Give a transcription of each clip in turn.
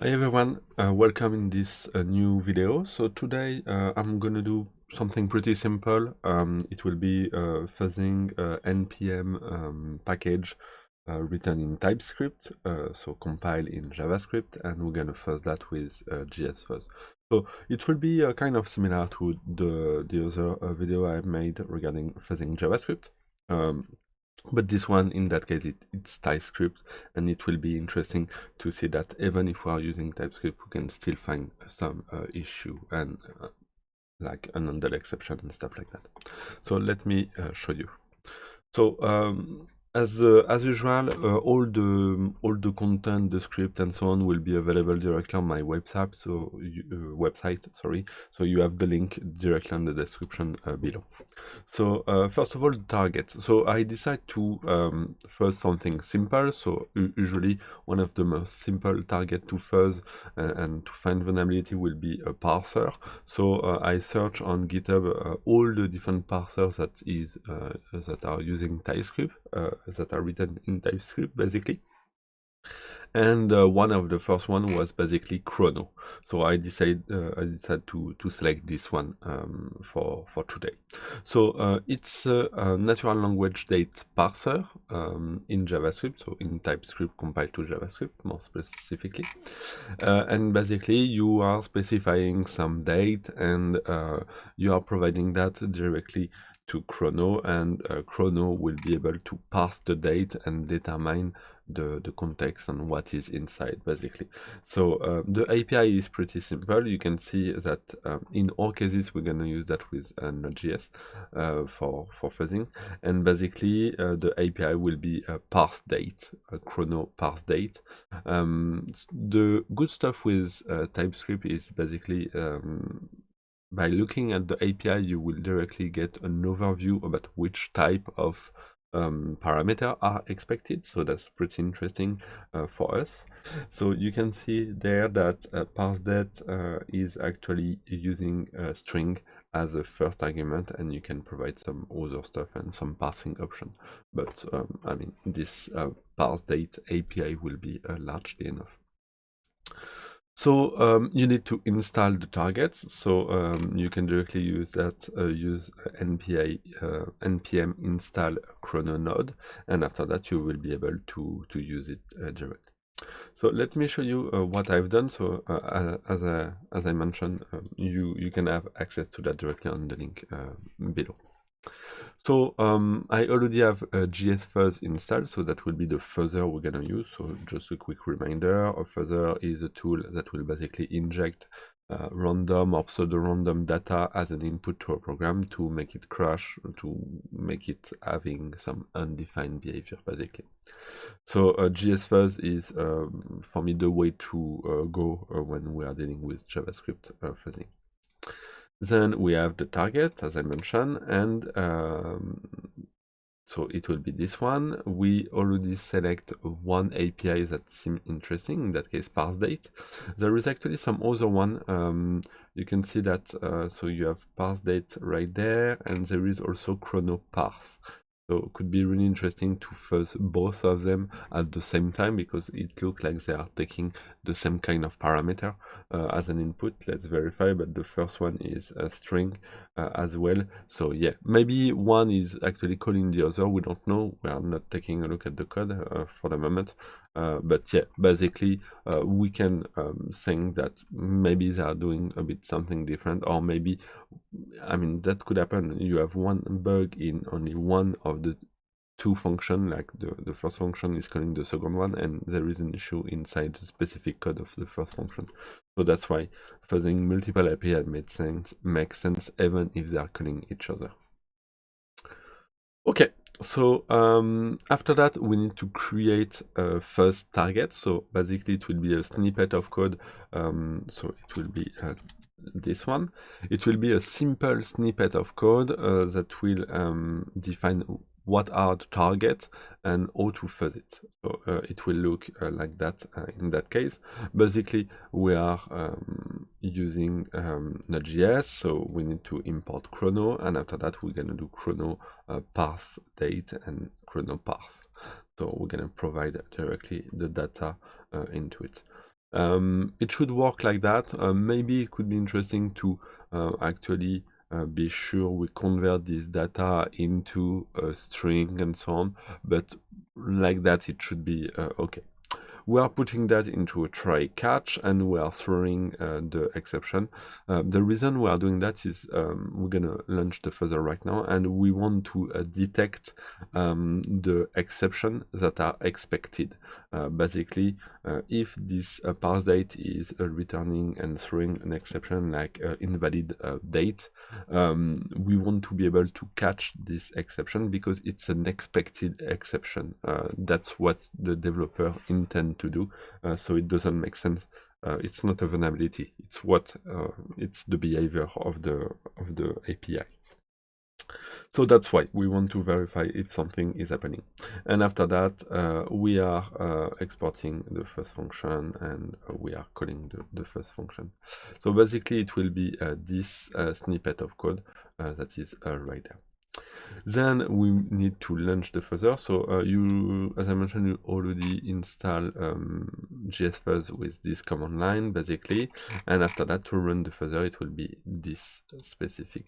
Hi everyone, welcome in this new video. So today I'm gonna do something pretty simple. It will be fuzzing npm package written in TypeScript, so compile in JavaScript, and we're gonna fuzz that with jsfuzz. So it will be kind of similar to the other video I made regarding fuzzing JavaScript. But this one, in that case, it's TypeScript, and it will be interesting to see that even if we are using TypeScript, we can still find some issue and like unhandled exception and stuff like that. So let me show you. So as usual, all the content, the script, and so on will be available directly on my website. So So you have the link directly in the description below. So first of all, the targets. So I decide to first something simple. So usually one of the most simple target to fuzz and to find vulnerability will be a parser. So I search on GitHub all the different parsers that are using TypeScript, that are written in TypeScript basically. And one of the first one was basically chrono. So I decided to select this one for today. So it's a natural language date parser in JavaScript, so in TypeScript compiled to JavaScript more specifically. And basically you are specifying some date, and you are providing that directly to chrono, and chrono will be able to parse the date and determine the context and what is inside basically. So the API is pretty simple. You can see that in all cases we're going to use that with Node.js for fuzzing, and basically the API will be a parseDate, a chrono parseDate. The good stuff with TypeScript is basically by looking at the API, you will directly get an overview about which type of parameter are expected. So that's pretty interesting for us. So you can see there that parseDate is actually using a string as a first argument, and you can provide some other stuff and some parsing option. But I mean, this parseDate API will be largely enough. So you need to install the targets. So you can directly use that, use npm install chrono-node, and after that you will be able to use it directly. So let me show you what I've done. So as I mentioned, you can have access to that directly on the link below. So I already have a jsfuzz installed, so that will be the Fuzzer we're gonna use. So just a quick reminder, a Fuzzer is a tool that will basically inject random or pseudo-random data as an input to a program to make it crash, to make it having some undefined behavior basically. So jsfuzz is for me the way to go when we are dealing with JavaScript fuzzing. Then we have the target, as I mentioned, and so it will be this one. We already select one API that seems interesting, in that case parseDate. There is actually some other one. You can see that, so you have parseDate right there, and there is also chrono-parse. So it could be really interesting to fuzz both of them at the same time, because it looks like they are taking the same kind of parameter as an input. Let's verify, but the first one is a string as well. So yeah, maybe one is actually calling the other. We don't know. We are not taking a look at the code for the moment. But yeah, basically we can think that maybe they are doing a bit something different, or maybe, I mean, that could happen. You have one bug in only one of the two functions, like the first function is calling the second one, and there is an issue inside the specific code of the first function. So that's why fuzzing multiple API makes sense even if they are calling each other. Okay, so after that we need to create a first target. So basically it will be a snippet of code. So it will be this one. It will be a simple snippet of code that will define what are the targets and how to fuzz it. So it will look like that in that case. Basically, we are using Node.js, so we need to import chrono, and after that we're gonna do chrono parseDate and chrono parse. So we're gonna provide directly the data into it. It should work like that. Maybe it could be interesting to actually be sure we convert this data into a string and so on, but like that it should be okay. We are putting that into a try catch and we are throwing the exception. The reason we are doing that is we're gonna launch the Fuzzer right now, and we want to detect the exception that are expected. Basically, if this parseDate is returning and throwing an exception like invalid date, we want to be able to catch this exception because it's an expected exception. That's what the developer intend to do, so it doesn't make sense. It's not a vulnerability. It's what it's the behavior of the API. So that's why we want to verify if something is happening. And after that, we are exporting the first function, and we are calling the first function. So basically, it will be this snippet of code that is right there. Then we need to launch the Fuzzer. So you, as I mentioned, you already install jsfuzz with this command line, basically. And after that, to run the Fuzzer, it will be this specific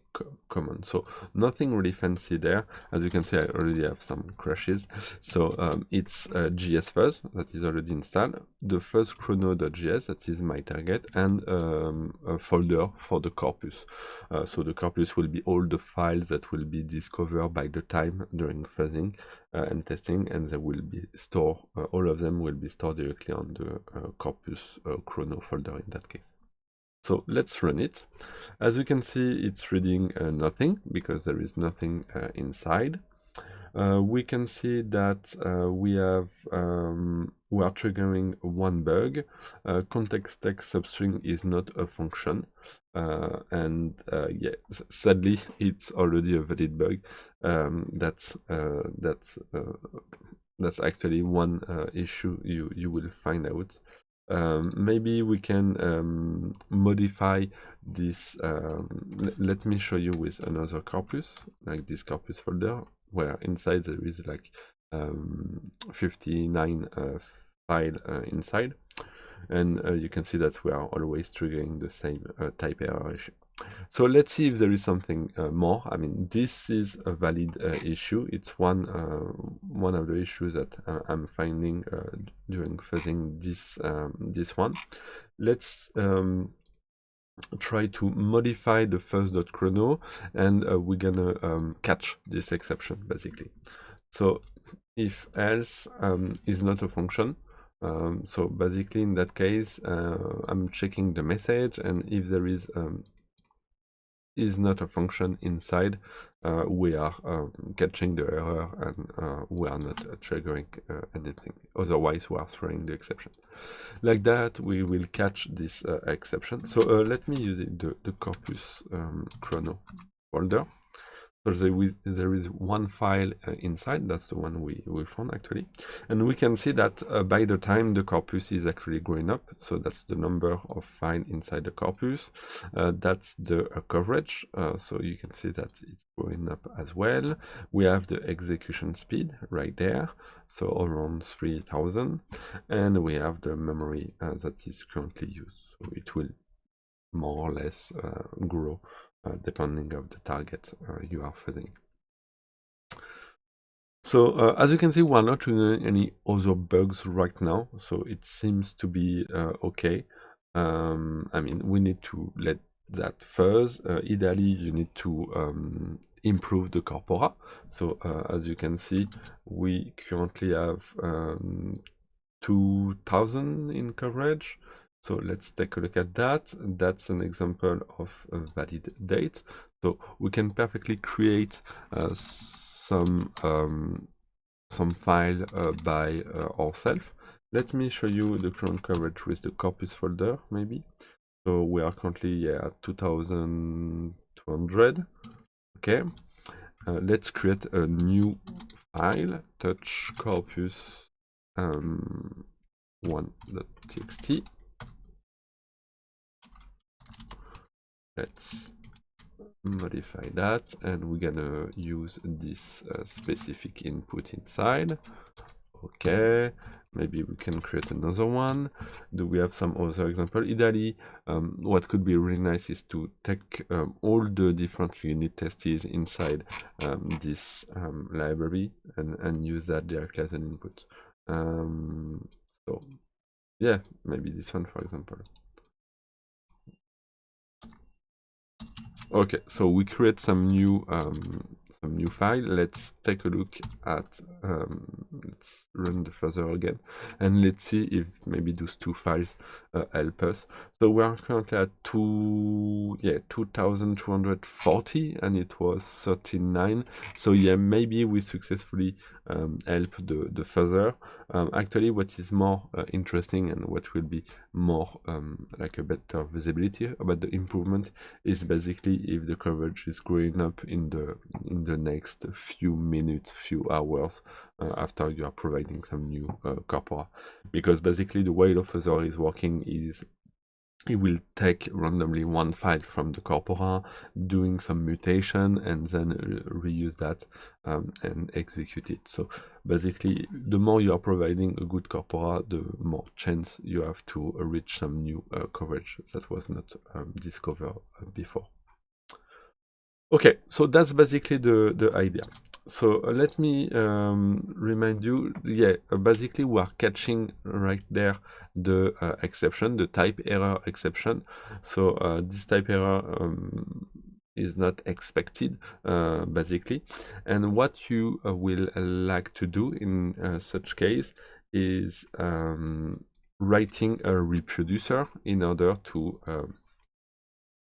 command. So nothing really fancy there. As you can see, I already have some crashes. So it's jsfuzz that is already installed, the first chrono.js, that is my target, and a folder for the corpus. So the corpus will be all the files that will be discovered by the time during fuzzing and testing, and they will be stored, all of them will be stored directly on the corpus chrono folder in that case. So let's run it. As you can see, it's reading nothing because there is nothing inside. We can see that we are triggering one bug. Context text substring is not a function, and yeah, sadly, it's already a valid bug. That's actually one issue you will find out. Maybe we can modify this. Let me show you with another corpus, like this corpus folder, where inside there is like 59 file inside, and you can see that we are always triggering the same type error issue. So let's see if there is something more. I mean, this is a valid issue. It's one of the issues that I'm finding during fuzzing this one. Let's try to modify the first.chrono, and we're gonna catch this exception basically. So if else is not a function, so basically in that case I'm checking the message, and if there is not a function inside, we are catching the error, and we are not triggering anything. Otherwise we are throwing the exception. Like that we will catch this exception. So let me use the corpus chrono folder. So there is one file inside, that's the one we found actually. And we can see that by the time the corpus is actually growing up, so that's the number of files inside the corpus, that's the coverage, so you can see that it's growing up as well. We have the execution speed right there, so around 3000, and we have the memory that is currently used, so it will more or less grow depending of the target you are fuzzing. So as you can see, we're not doing any other bugs right now, so it seems to be okay. I mean, we need to let that fuzz. Ideally, you need to improve the corpora. So as you can see, we currently have 2000 in coverage. So let's take a look at that. That's an example of a valid date. So we can perfectly create some file by ourselves. Let me show you the current coverage with the corpus folder, maybe. So we are currently at 2200. Okay. Let's create a new file, touch corpus 1.txt. Let's modify that, and we're gonna use this specific input inside. Okay, maybe we can create another one. Do we have some other example? Ideally, what could be really nice is to take all the different unit tests inside this library and use that directly as an input. So yeah, maybe this one, for example. Okay, so we create some new file. Let's take a look at let's run the Fuzzer again, and let's see if maybe those two files help us. So we are currently at 2240, and it was 39. So yeah, maybe we successfully help the Fuzzer. Actually, what is more interesting and what will be more like a better visibility about the improvement is basically if the coverage is growing up in the next few minutes, few hours after you are providing some new corpora. Because basically the way the Fuzzer is working is it will take randomly one file from the corpora, doing some mutation, and then reuse that and execute it. So basically, the more you are providing a good corpora, the more chance you have to reach some new coverage that was not discovered before. Okay, so that's basically the idea. So let me remind you, basically we are catching right there the exception, the type error exception. So this type error is not expected, basically. And what you will like to do in such case is writing a reproducer in order to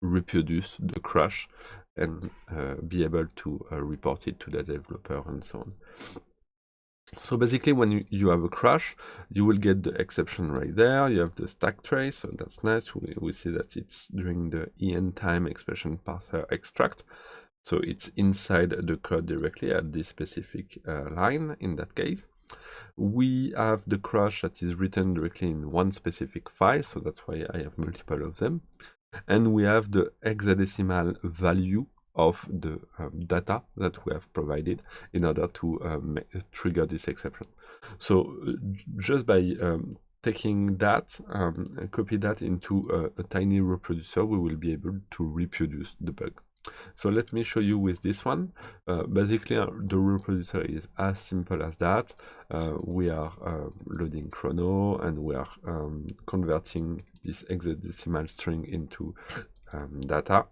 reproduce the crash and be able to report it to the developer and so on. So basically when you have a crash, you will get the exception right there. You have the stack trace, so that's nice. We see that it's during the end time expression parser extract. So it's inside the code directly at this specific line in that case. We have the crash that is written directly in one specific file, so that's why I have multiple of them. And we have the hexadecimal value of the data that we have provided in order to trigger this exception. So just by taking that and copy that into a tiny reproducer, we will be able to reproduce the bug. So let me show you with this one. Basically, the reproducer is as simple as that. We are loading chrono, and we are converting this hexadecimal string into data,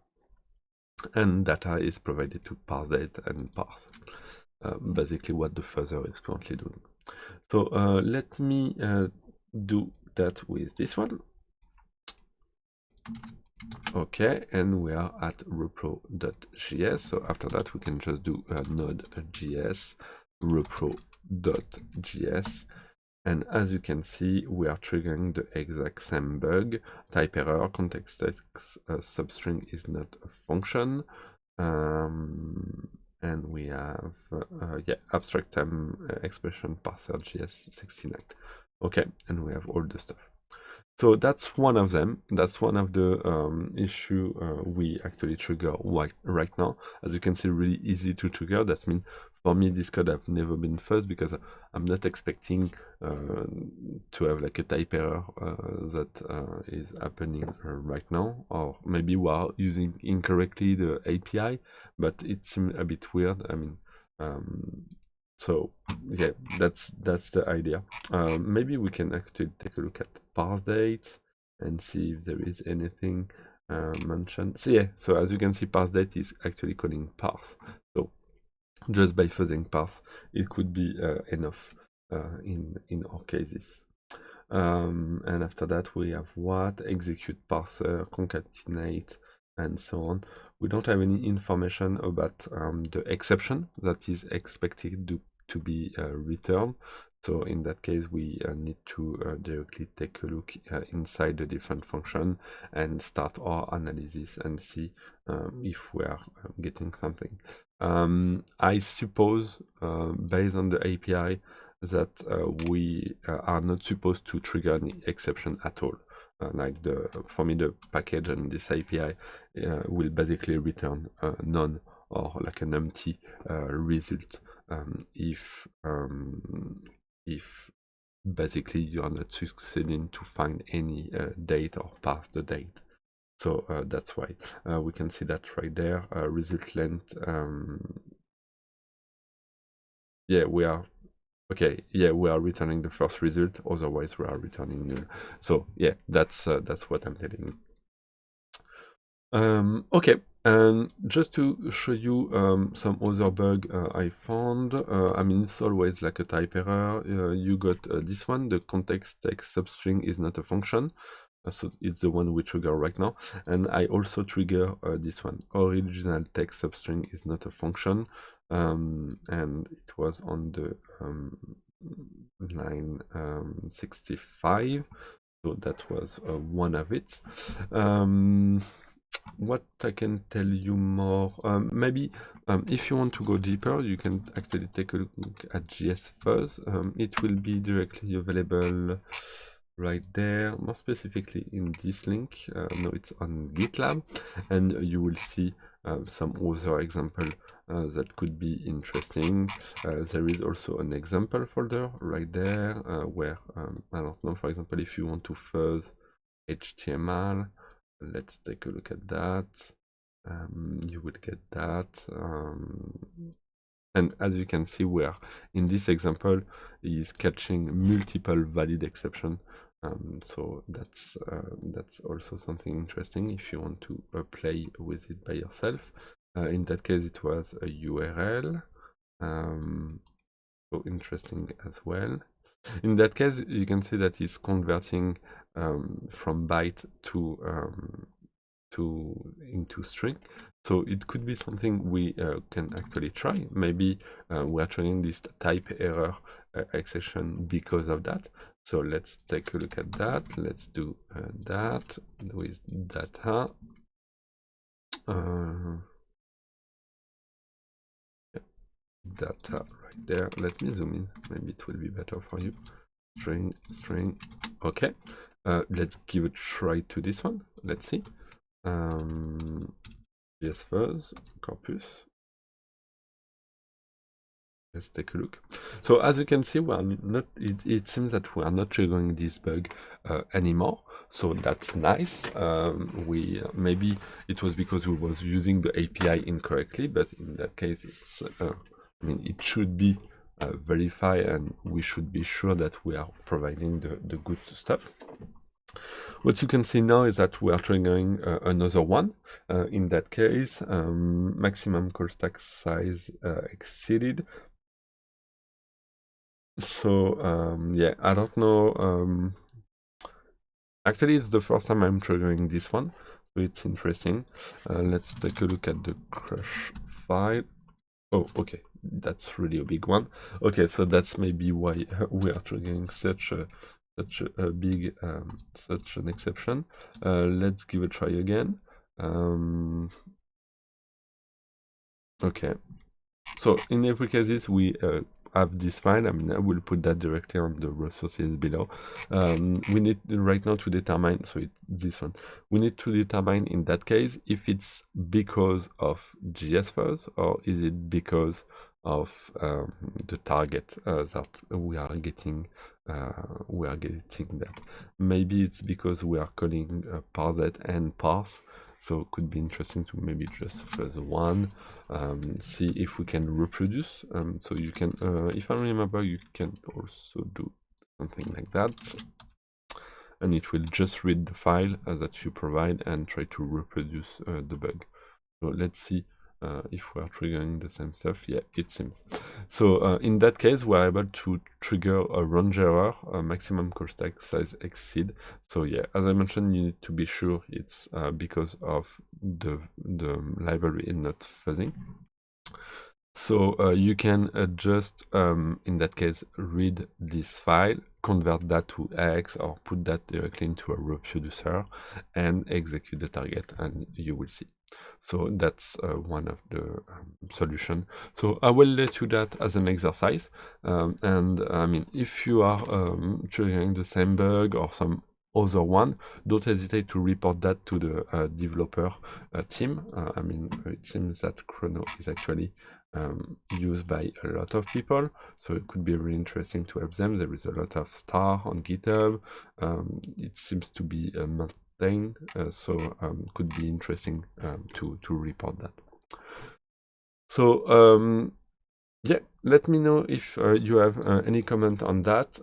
and data is provided to parseDate and parse. Basically what the Fuzzer is currently doing. So let me do that with this one. Okay, and we are at repro.js. So after that, we can just do node.js, repro.js. And as you can see, we are triggering the exact same bug. Type error, context text substring is not a function. And we have, abstract time expression parser JS69. Okay, and we have all the stuff. So that's one of them. That's one of the issue we actually trigger right now. As you can see, really easy to trigger. That means for me, this code have never been fuzzed because I'm not expecting to have like a type error that is happening right now, or maybe we are using incorrectly the API, but it seems a bit weird. I mean, so yeah, that's the idea. Maybe we can actually take a look at parseDate and see if there is anything mentioned. So yeah, so as you can see, parseDate is actually calling parse. So just by fuzzing parse, it could be enough in our cases. And after that, we have what? Execute parser, concatenate, and so on. We don't have any information about the exception that is expected to be returned. So in that case, we need to directly take a look inside the different function and start our analysis and see if we are getting something. I suppose, based on the API, that we are not supposed to trigger any exception at all. Like for me, the package and this API will basically return none or like an empty result if basically you are not succeeding to find any date or parse the date. So that's why we can see that right there. Result length. Yeah, we are okay. Yeah, we are returning the first result. Otherwise, we are returning null. So yeah, that's what I'm telling you. Okay, and just to show you some other bug I found, I mean, it's always like a type error. You got this one, the context text substring is not a function. So it's the one we trigger right now. And I also trigger this one, original text substring is not a function. And it was on the line 65. So that was one of it. What I can tell you more, maybe if you want to go deeper, you can actually take a look at jsfuzz. It will be directly available right there, more specifically in this link. No, it's on GitLab, and you will see some other example that could be interesting. There is also an example folder right there where, I don't know, for example, if you want to fuzz HTML, let's take a look at that. You will get that. And as you can see, where in this example is catching multiple valid exception. So that's also something interesting if you want to play with it by yourself. In that case, it was a URL. So interesting as well. In that case, you can see that it's converting from byte into string. So it could be something we can actually try. Maybe we are trying this type error exception because of that. So let's take a look at that. Let's do that with data. Data right there. Let me zoom in. Maybe it will be better for you. String. Okay. Let's give a try to this one. Let's see. jsfuzz corpus. Let's take a look. So as you can see, we are not. It seems that we are not triggering this bug anymore. So that's nice. We maybe it was because we was using the API incorrectly, but in that case, it's. I mean, it should be verified, and we should be sure that we are providing the good stuff. What you can see now is that we are triggering another one. In that case, maximum call stack size exceeded. So yeah, I don't know. Actually, it's the first time I'm triggering this one, so it's interesting. Let's take a look at the crash file. Oh, okay, that's really a big one. Okay, so that's maybe why we are triggering such a big such an exception. Let's give a try again. Okay, so in every case we have this file. I mean, I will put that directly on the resources below. We need right now to determine, so it's this one. We need to determine in that case if it's because of jsfuzz or is it because of the target that we are getting. That maybe it's because we are calling parseDate and parse. So it could be interesting to maybe just fuzz one, see if we can reproduce. So you can, if I remember, you can also do something like that. And it will just read the file that you provide and try to reproduce the bug. So let's see if we are triggering the same stuff. Yeah, it seems. So in that case, we're able to trigger a range error, maximum call stack size exceed. So yeah, as I mentioned, you need to be sure it's because of the library is not fuzzing. So you can just, in that case, read this file, convert that to X, or put that directly into a reproducer and execute the target, and you will see. So that's one of the solution. So I will let you that as an exercise. And I mean, if you are triggering the same bug or some other one, don't hesitate to report that to the developer team. I mean, it seems that Chrono is actually used by a lot of people, so it could be really interesting to help them. There is a lot of star on GitHub. It seems to be maintained, so could be interesting to report that. So yeah, let me know if you have any comment on that.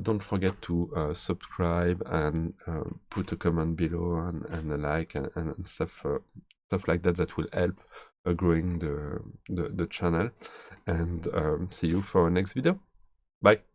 Don't forget to subscribe and put a comment below and a like and stuff like that. That will help growing the channel. And see you for our next video. Bye.